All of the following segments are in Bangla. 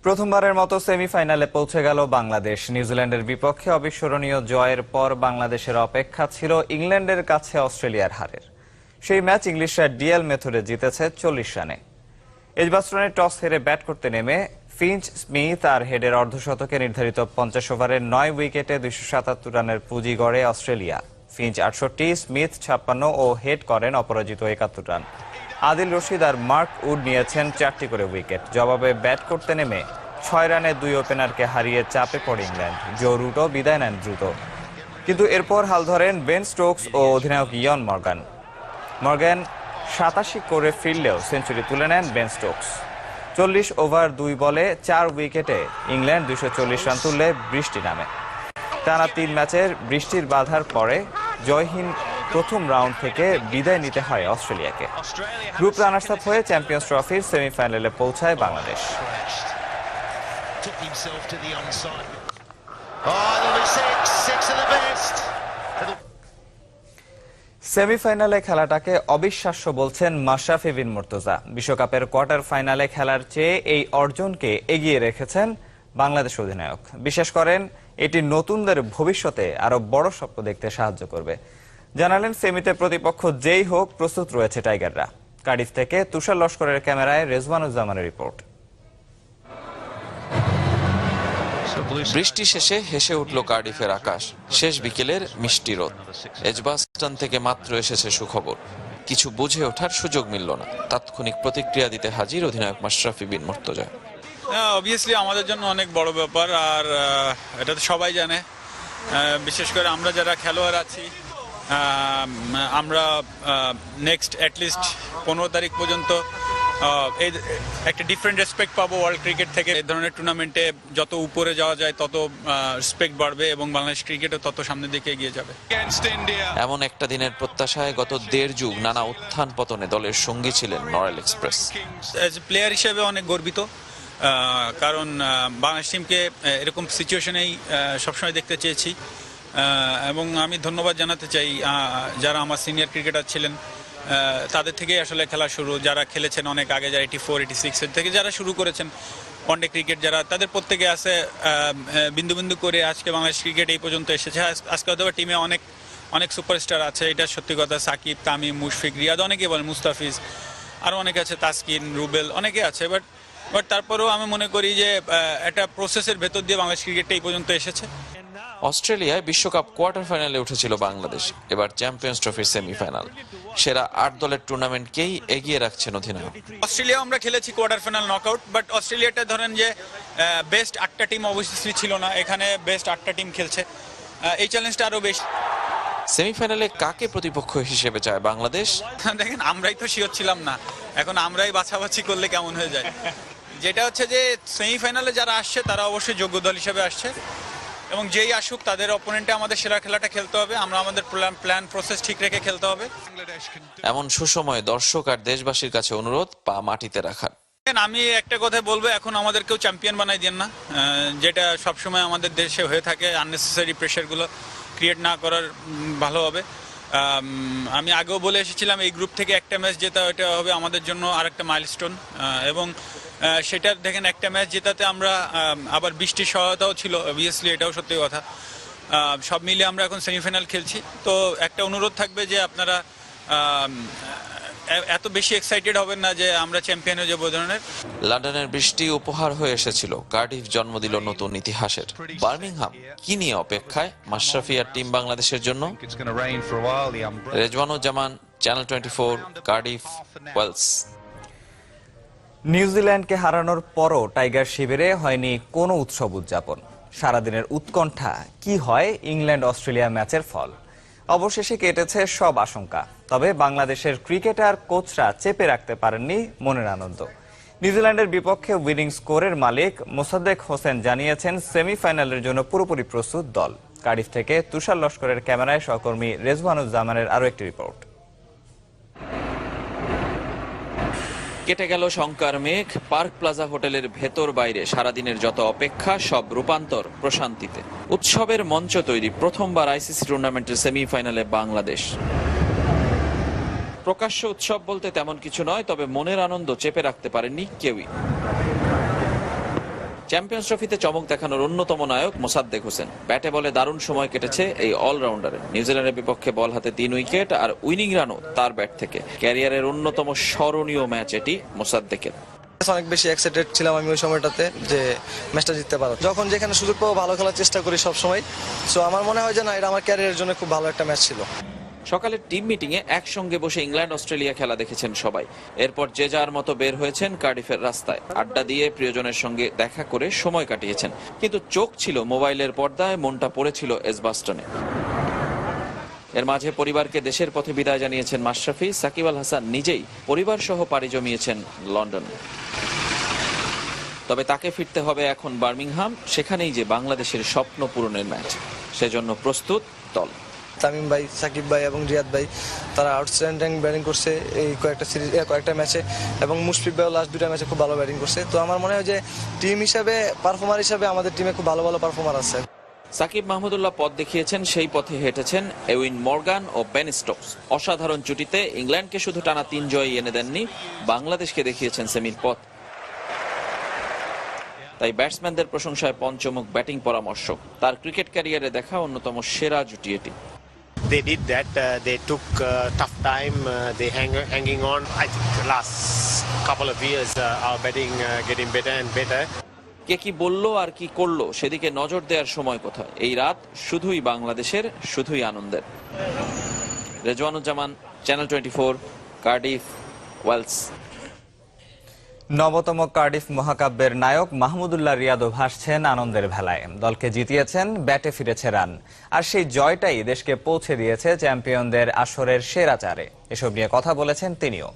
প্রথমবারের মতো সেমিফাইনালে পৌঁছে গেল বাংলাদেশ। নিউজিল্যান্ডের বিপক্ষে অবিস্মরণীয় জয়ের পর বাংলাদেশের অপেক্ষা ছিল ইংল্যান্ডের কাছে অস্ট্রেলিয়ার হারের। সেই ম্যাচ ইংলিশরা ডিএল মেথডে জিতেছে 40 রানে। এজবাস্টনে টস হেরে ব্যাট করতে নেমে ফিঞ্চ স্মিথ আর হেডের অর্ধশতকে নির্ধারিত 50 ওভারে 9 উইকেটে 277 রানের পুঁজি গড়ে অস্ট্রেলিয়া। ফিঞ্চ 68, স্মিথ 56 ও হেড করেন অপরাজিত 71 রান। আদিল রশিদ আর মার্ক উড নিয়েছেন 4টি করে উইকেট। জবাবে ব্যাট করতে নেমে 6 রানে 2 ওপেনারকে হারিয়ে চাপে পড়ে ইংল্যান্ড। জো রুটও বিদায় নেন দ্রুত, কিন্তু এরপর হাল ধরেন বেন স্টোকস ও অধিনায়ক ইয়ন মর্গান। 87 করে ফিরলেও সেঞ্চুরি তুলে নেন বেন স্টোকস। 40 ওভার 2 বলে 4 উইকেটে ইংল্যান্ড 240 রান তুললে বৃষ্টি নামে। টানা 3 ম্যাচের বৃষ্টির বাধার পরে জয়হীন প্রথম রাউন্ড থেকে বিদায় নিতে হয় অস্ট্রেলিয়াকে। গ্রুপ রানার্স আপ হয়ে চ্যাম্পিয়ন্স ট্রফির সেমিফাইনালে পৌঁছায় বাংলাদেশ। সেমিফাইনালে খেলাটাকে অবিশ্বাস্য বলছেন মাশরাফি বিন মুর্তজা। বিশ্বকাপের কোয়ার্টার ফাইনালে খেলার চেয়ে এই অর্জনকে এগিয়ে রেখেছেন বাংলাদেশ অধিনায়ক। বিশ্বাস করেন এটি নতুনদের ভবিষ্যতে আরো বড় স্বপ্ন দেখতে সাহায্য করবে। জানালেন সেমিতে প্রতিপক্ষ যেই হোক প্রস্তুত রয়েছে টাইগাররা। কার্ডিফ থেকে তুষার লস্করের ক্যামেরায় রেজওয়ানুজ্জামানের রিপোর্ট। বৃষ্টি শেষে হেসে উঠল কার্ডিফের আকাশ। শেষ বিকেলের মিষ্টি রোদ। এজবাস্টন থেকে মাত্র এসেছে সুখবর। কিছু বুঝে ওঠার সুযোগ মিলল না। তাৎক্ষণিক প্রতিক্রিয়া দিতে হাজির অধিনায়ক মাশরাফি বিন মুর্তজা। অবভিয়াসলি আমাদের জন্য অনেক বড় ব্যাপার, আর এটা তো সবাই জানে। বিশেষ করে আমরা যারা খেলোয়াড় আছি, আমরা নেক্সট অ্যাটলিস্ট 15 তারিখ পর্যন্ত এই একটা ডিফারেন্ট রেসপেক্ট পাবো ওয়ার্ল্ড ক্রিকেট থেকে। এই ধরনের টুর্নামেন্টে যত উপরে যাওয়া যায় তত রেসপেক্ট বাড়বে এবং বাংলাদেশ ক্রিকেটও তত সামনের দিকে এগিয়ে যাবে। এমন একটা দিনের প্রত্যাশায় গত 1.5 যুগ নানা উত্থান পতনে দলের সঙ্গী ছিলেন নরেল এক্সপ্রেস। অ্যাজ এ প্লেয়ার হিসেবে অনেক গর্বিত, কারণ বাংলাদেশ টিমকে এরকম সিচুয়েশনেই সবসময় দেখতে চেয়েছি। এবং আমি ধন্যবাদ জানাতে চাই যারা আমার সিনিয়র ক্রিকেটার ছিলেন, তাদের থেকেই আসলে খেলা শুরু। যারা খেলেছেন অনেক আগে, যারা 84, 86 এর থেকে যারা শুরু করেছেন ওয়ানডে ক্রিকেট, যারা তাদের প্রত্যেকে আছে বিন্দু বিন্দু করে আজকে বাংলাদেশ ক্রিকেট এই পর্যন্ত এসেছে। আজকে হয়তো টিমে অনেক অনেক সুপারস্টার আছে, এটা সত্যি কথা। সাকিব, তামিম, মুশফিক, রিয়াদ, অনেকে বলেন, মুস্তাফিজ, আরও অনেকে আছে, তাসকিন, রুবেল, অনেকে আছে। বাট তারপরেও আমি মনে করি যে একটা প্রসেসের ভেতর দিয়ে বাংলাদেশ ক্রিকেটটা এই পর্যন্ত এসেছে। অস্ট্রেলিয়ায় বিশ্বকাপ কোয়ার্টার ফাইনালে উঠেছিল বাংলাদেশ। এবার চ্যাম্পিয়ন্স ট্রফির সেমিফাইনাল। সেরা 8 দলের টুর্নামেন্টকেই এগিয়ে রাখছেন অধিনায়ক। অস্ট্রেলিয়া আমরা খেলেছি কোয়ার্টার ফাইনাল, নকআউট, বাট অস্ট্রেলিয়াটা ধরেন যে বেস্ট 8টা টিম অবশ্যই ছিল না, এখানে বেস্ট 8টা টিম খেলছে। এই চ্যালেঞ্জটা আরো বেশি। সেমিফাইনালে কাকে প্রতিপক্ষ হিসেবে চায় বাংলাদেশ? দেখেন, আমরাই তো শিওর ছিলাম না, এখন আমরাই বাছাবাছি করলে কেমন হয়ে যায়। যেটা হচ্ছে যে সেমিফাইনালে যারা আসছে তারা অবশ্যই যোগ্য দল হিসেবে আসছে, এবং যেই আসুক তাদের অপোনেন্টে আমাদের সেরা খেলাটা খেলতে হবে। আমরা আমাদের প্ল্যান প্রসেস ঠিক রেখে খেলতে হবে। এমন সুসময়ে দর্শক আর দেশবাসীর কাছে অনুরোধ পা মাটিতে রাখার। আমি একটা কথা বলবো, এখন আমাদের কেউ চ্যাম্পিয়ন বানাই দেন না, যেটা সবসময় আমাদের দেশে হয়ে থাকে। আননেসেসারি প্রেশারগুলো ক্রিয়েট না করার ভালো হবে। আমি আগেও বলে এসেছিলাম, এই গ্রুপ থেকে একটা ম্যাচ জেতা ওইটা হবে আমাদের জন্য আরেকটা মাইলস্টোন। এবং সেটা দেখেন, একটা ম্যাচ জেতাতে আমরা আবার বৃষ্টির সহায়তাও ছিল, অবভিয়াসলি এটাও সত্যি কথা। সব মিলে আমরা এখন সেমিফাইনাল খেলছি। তো একটা অনুরোধ থাকবে যে আপনারা এত বেশি এক্সাইটেড হবেন না যে আমরা চ্যাম্পিয়ন হয়ে যাবো ধরনের। লন্ডনের বৃষ্টি উপহার হয়ে এসেছিল, কার্ডিফ জন্ম দিল নতুন ইতিহাসের। বার্মিংহাম কি নিয়ে অপেক্ষায় মাশরাফি আর টিম বাংলাদেশের জন্য? Rezwanuzzaman, channel 24, Cardiff, Wales. নিউজিল্যান্ডকে হারানোর পরও টাইগার শিবিরে হয়নি কোনো উৎসব উদযাপন। সারাদিনের উৎকণ্ঠা, কি হয় ইংল্যান্ড অস্ট্রেলিয়া ম্যাচের ফল। অবশেষে কেটেছে সব আশঙ্কা। তবে বাংলাদেশের ক্রিকেটার কোচরা চেপে রাখতে পারেননি মনের আনন্দ। নিউজিল্যান্ডের বিপক্ষে উইনিং স্কোরের মালিক মোসাদ্দেক হোসেন জানিয়েছেন সেমিফাইনালের জন্য পুরোপুরি প্রস্তুত দল। কার্ডিফ থেকে তুষার লস্করের ক্যামেরায় সহকর্মী রেজওয়ানুজ্জামানের আরও একটি রিপোর্ট। কেটে গেল শঙ্কার মেঘ। পার্ক প্লাজা হোটেলের ভেতর বাইরে সারাদিনের যত অপেক্ষা সব রূপান্তর প্রশান্তিতে। উৎসবের মঞ্চ তৈরি প্রথমবার আইসিসি টুর্নামেন্টের সেমিফাইনালে বাংলাদেশ। প্রকাশ্য উৎসব বলতে তেমন কিছু নয়, তবে মনের আনন্দ চেপে রাখতে পারেননি কেউই। চ্যাম্পিয়ন্স ট্রফিতে চমক দেখানোর অন্যতম নায়ক মোসাদ্দেক হোসেন। ব্যাটে বলে দারুণ সময় কেটেছে এই অলরাউন্ডারের। নিউজিল্যান্ডের বিপক্ষে বল হাতে 3 উইকেট আর উইনিং রানও তার ব্যাট থেকে। ক্যারিয়ারের অন্যতম স্মরণীয় ম্যাচ এটি মোসাদ্দেকের। অনেক বেশি এক্সাইটেড ছিলাম আমি ওই সময়টাতে যে ম্যাচটা জিততে পারবো। যখন যেখানে সুযোগ পাবো ভালো খেলার চেষ্টা করি সব সময়। সো আমার মনে হয় যে না, এটা আমার ক্যারিয়ারের জন্য খুব ভালো একটা ম্যাচ ছিল। সকালের টিম মিটিংয়ে একসঙ্গে বসে ইংল্যান্ড অস্ট্রেলিয়া খেলা দেখেছেন সবাই। এরপর যে যার মতো বের হয়েছেন কার্ডিফের রাস্তায়। আড্ডা দিয়ে প্রিয়জনের সঙ্গে দেখা করে সময় কাটিয়েছেন। কিন্তু চোখ ছিল মোবাইলের পর্দায়, মনটা পড়েছিল এজবাস্টনে। এর মাঝে পরিবারকে দেশের পথে বিদায় জানিয়েছেন মাশরাফি। সাকিব আল হাসান নিজেই পরিবার সহ পাড়ি জমিয়েছেন লন্ডনে। তবে তাকে ফিরতে হবে এখন বার্মিংহাম। সেখানেই যে বাংলাদেশের স্বপ্ন পূরণের ম্যাচ, সেজন্য প্রস্তুত দল। তামিম ভাই, সাকিব ভাই এবং রিয়াদ ভাই তারা আউটস্ট্যান্ডিং ব্যাটিং করছে এই কয়েকটা ম্যাচে, এবং মুশফিক ভাইও লাস্ট 2টা ম্যাচে খুব ভালো ব্যাটিং করছে। তো আমার মনে হয় যে টিম হিসাবে, পারফর্মার হিসাবে আমাদের টিমে খুব ভালো ভালো পারফর্মার আছে। সাকিব মাহমুদুল্লাহ পথ দেখিয়েছেন, সেই পথে হেঁটেছেন এউইন মর্গান ও বেন স্টোকস। অসাধারণ জুটিতে ইংল্যান্ডকে শুধু টানা 3 জয় এনে দেননি, বাংলাদেশকে দেখিয়েছেন সেমির পথ। তাই ব্যাটসম্যানদের প্রশংসায় পঞ্চমুখ ব্যাটিং পরামর্শ। তার ক্রিকেট ক্যারিয়ারে দেখা অন্যতম সেরা জুটি এটি। They did that. They took tough time. They hanging on. I think the last couple of years, our batting getting better and better. কে কি বললো আর কি করলো সেদিকে নজর দেওয়ার সময় কোথায়? এই রাত শুধুই বাংলাদেশের, শুধুই আনন্দের। Rezwanuzzaman, channel 24, Cardiff, Wales. নবতম কার্ডিফ মহাকাব্যের নায়ক মাহমুদুল্লাহ রিয়াদও ভাসছেন আনন্দের ভেলায়। দলকে জিতিয়েছেন, ব্যাটে ফিরেছে রান, আর সেই জয়টাই দেশকে পৌঁছে দিয়েছে চ্যাম্পিয়নদের আসরের সেরা 4-এ। এসব নিয়ে কথা বলেছেন তিনিও।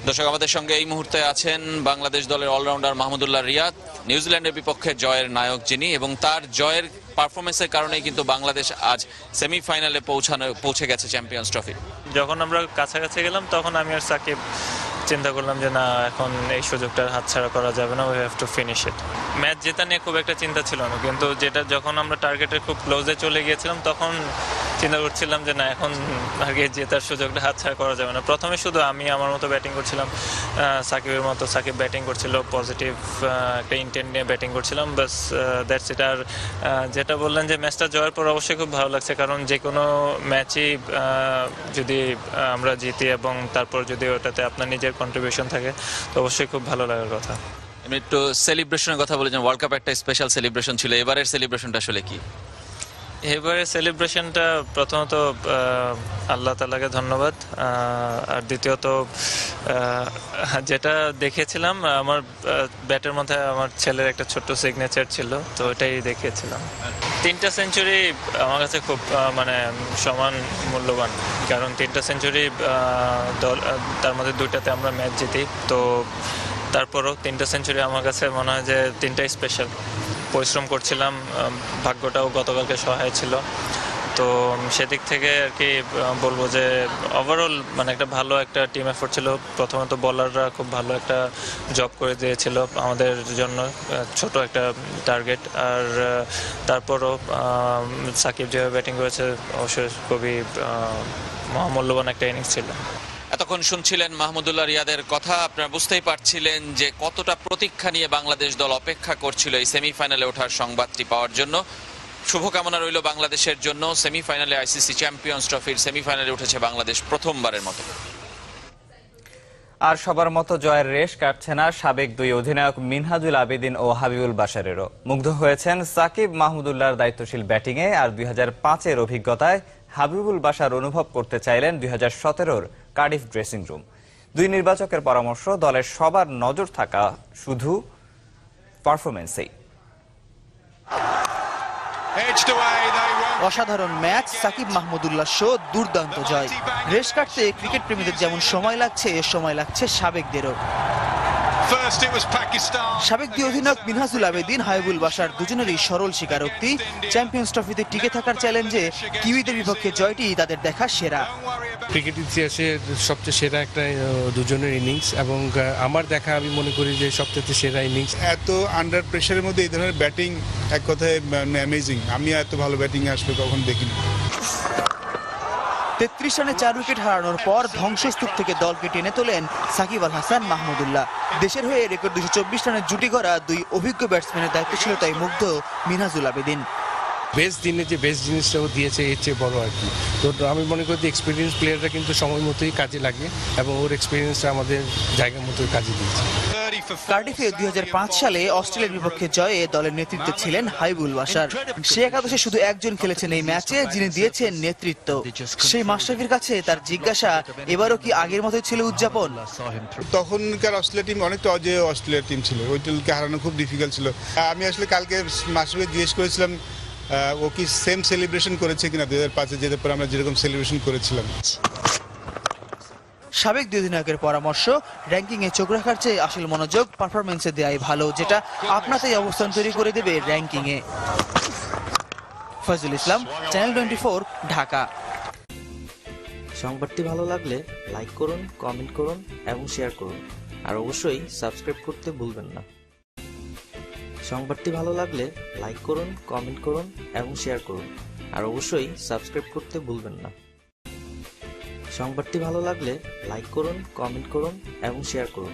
দর্শক, আমাদের সঙ্গে এই মুহূর্তে আছেন বাংলাদেশ দলের অলরাউন্ডার মাহমুদুল্লাহ রিয়াদ। নিউজিল্যান্ডের বিপক্ষে জয়ের নায়ক যিনি, এবং তার জয়ের পারফরমেন্সের কারণেই কিন্তু বাংলাদেশ আজ সেমিফাইনালে পৌঁছে গেছে চ্যাম্পিয়ন্স ট্রফি। যখন আমরা কাছাকাছি গেলাম তখন আমি আর সাকিব চিন্তা করলাম যে না, এখন এই সুযোগটার হাতছাড়া করা যাবে না, we have to finish it. Match জেতা নিয়ে খুব একটা চিন্তা ছিল না, কিন্তু যেটা যখন আমরা টার্গেটের খুব ক্লোজে চলে গিয়েছিলাম তখন চিন্তা করছিলাম যে না, এখন আগে জেতার সুযোগটা হাতছাড়া করা যাবে না। প্রথমে শুধু আমি আমার মতো ব্যাটিং করছিলাম, সাকিবের মতো সাকিব ব্যাটিং করছিল, পজিটিভ একটা ইন্টেন্ট নিয়ে ব্যাটিং করছিলাম, বাস দ্যাটস ইট। আর যেটা বললেন যে ম্যাচটা জয়ের পর অবশ্যই খুব ভালো লাগছে, কারণ যে কোনো ম্যাচই যদি আমরা জিতি এবং তারপর যদি ওটাতে আপনার নিজের কন্ট্রিবিউশন থাকে তো অবশ্যই খুব ভালো লাগার কথা। আমি একটু সেলিব্রেশনের কথা বলেছেন। ওয়ার্ল্ড কাপ একটা স্পেশাল সেলিব্রেশন ছিল, এবারের সেলিব্রেশনটা আসলে কি? এবারে সেলিব্রেশনটা প্রথমত আল্লাহ তাআলাকে ধন্যবাদ, আর দ্বিতীয়ত যেটা দেখেছিলাম আমার ব্যাটের মধ্যে আমার ছেলের একটা ছোট্ট সিগনেচার ছিল, তো ওটাই দেখিয়েছিলাম। 3টা সেঞ্চুরি আমার কাছে খুব মানে সমান মূল্যবান, কারণ 3টা সেঞ্চুরি তার মধ্যে 2টাতে আমরা ম্যাচ জিতি। তো তারপরও 3টা সেঞ্চুরি আমার কাছে মনে হয় যে 3টাই স্পেশাল। পরিশ্রম করছিলাম, ভাগ্যটাও গতকালকে সহায় ছিল, তো সেদিক থেকে আর কি বলবো যে ওভারঅল মানে একটা ভালো একটা টিম এফোর্ট ছিল। প্রথমত বোলাররা খুব ভালো একটা জব করে দিয়েছিল আমাদের জন্য, ছোট একটা টার্গেট। আর তারপরও সাকিব যেভাবে ব্যাটিং করেছে অবশ্যই খুবই মহামূল্যবান একটা ইনিংস ছিল। এতক্ষণ শুনছিলেন মাহমুদুল্লাহ রিয়াদের কথা। আপনারা বুঝতেই পারছিলেন যে কতটা প্রতীক্ষা নিয়ে বাংলাদেশ দল অপেক্ষা করছিল এই সেমিফাইনালে ওঠার সংবাদটি পাওয়ার জন্য। শুভকামনা রইল বাংলাদেশের জন্য। সেমিফাইনালে আইসিসি চ্যাম্পিয়ন্স ট্রফির সেমিফাইনালে উঠেছে বাংলাদেশ প্রথমবারের মতো। আর সবার মতো জয়ের রেশ কাটছে না সাবেক 2 অধিনায়ক মিনহাজুল আবেদিন ও হাবিবুল বাশারেরও। মুগ্ধ হয়েছেন সাকিব মাহমুদুল্লাহর দায়িত্বশীল ব্যাটিংয়ে, আর 2005-এর অভিজ্ঞতায় হাবিবুল বাশার অনুভব করতে চাইলেন 2017-র কার্ডিফ ড্রেসিং রুম। 2 নির্বাচকের পরামর্শ, দলের সবার নজর থাকা শুধু পারফরমেন্সেই। অসাধারণ ম্যাচ, সাকিব মাহমুদুল্লাহ শো, দুর্দান্ত জয়। রেশ কাটতে ক্রিকেট প্রেমীদের যেমন সময় লাগছে, এর সময় লাগছে সাবেকদেরও। সাবেক 2 অধিনায়ক মিনহাজুল আবেদিন, হাবিবুল বাশার দুজনেরই সরল স্বীকারোক্তি, চ্যাম্পিয়ন্স ট্রফিতে টিকে থাকার চ্যালেঞ্জে কিউইদের বিপক্ষে জয়টি তাদের দেখা সেরা। ক্রিকেট ইতিহাসে সবচেয়ে সেরা একটা দুজনের ইনিংস, এবং আমার দেখা আমি মনে করি যে সবচেয়ে সেরা ইনিংস। এত আন্ডার প্রেশারের মধ্যে এই ধরনের ব্যাটিং এক কথায় অ্যামেজিং। আমি এত ভালো ব্যাটিং আসবে কখন দেখিনি। 33 রানে 4 উইকেট হারানোর পর ধ্বংসস্তূপ থেকে দলকে টেনে তোলেন সাকিব আল হাসান মাহমুদুল্লাহ। দেশের হয়ে রেকর্ড 224 রানের জুটি করা দুই অভিজ্ঞ ব্যাটসম্যানের দায়িত্বশীলতায় মুগ্ধ মিনহাজুল আবেদিন। বেস্ট দিনে যে বেস্ট জিনিসটাও দিয়েছে এর চেয়ে বড় আর কি। তো আমি মনে করি যে এক্সপিরিয়েন্স প্লেয়াররা কিন্তু সময় মতোই কাজে লাগে এবং ওর এক্সপিরিয়েন্সটা আমাদের জায়গার মতোই কাজে দিয়েছে। কার্ডিফে 2005 সালে অস্ট্রেলিয়ার বিপক্ষে জয়ে দলের নেতৃত্বে ছিলেন হাবিবুল বাশার। সে একাদশে শুধু একজন খেলেছেন এই ম্যাচে, যিনি দিয়েছেন নেতৃত্ব। সেই মাশরাফির কাছে তার জিজ্ঞাসা, এবারও কি আগের মতোই ছিল উদযাপন? তখনকার অস্ট্রেলিয়া টিম অনেকটা অজেয় অস্ট্রেলিয়ার টিম ছিল, ওই টিমকে হারানো খুব ডিফিকাল্ট ছিল। আমি আসলে কালকে মাশরাফিকে জিজ্ঞেস করেছিলাম ও কি সেম সেলিব্রেশন করেছে কিনা 2005-এ, যেতে পরে আমরা যেরকম সেলিব্রেশন করেছিলাম। সাবেক দুই অধিনায়কের পরামর্শ, র্যাঙ্কিংয়ে চোখ রাখার চেয়ে আসল মনোযোগ পারফরমেন্সে দেয়াই ভালো, যেটা আপনাতেই অবস্থান তৈরি করে দেবে র্যাঙ্কিংয়ে। ফজলুল ইসলাম, চ্যানেল 24, ঢাকা। সংবাদটি ভালো লাগলে লাইক করুন, কমেন্ট করুন এবং শেয়ার করুন। আর অবশ্যই সাবস্ক্রাইব করতে ভুলবেন না। সংবাদটি ভালো লাগলে লাইক করুন, কমেন্ট করুন এবং শেয়ার করুন। আর অবশ্যই সাবস্ক্রাইব করতে ভুলবেন না। সংবাদটি ভালো লাগলে লাইক করুন, কমেন্ট করুন এবং শেয়ার করুন।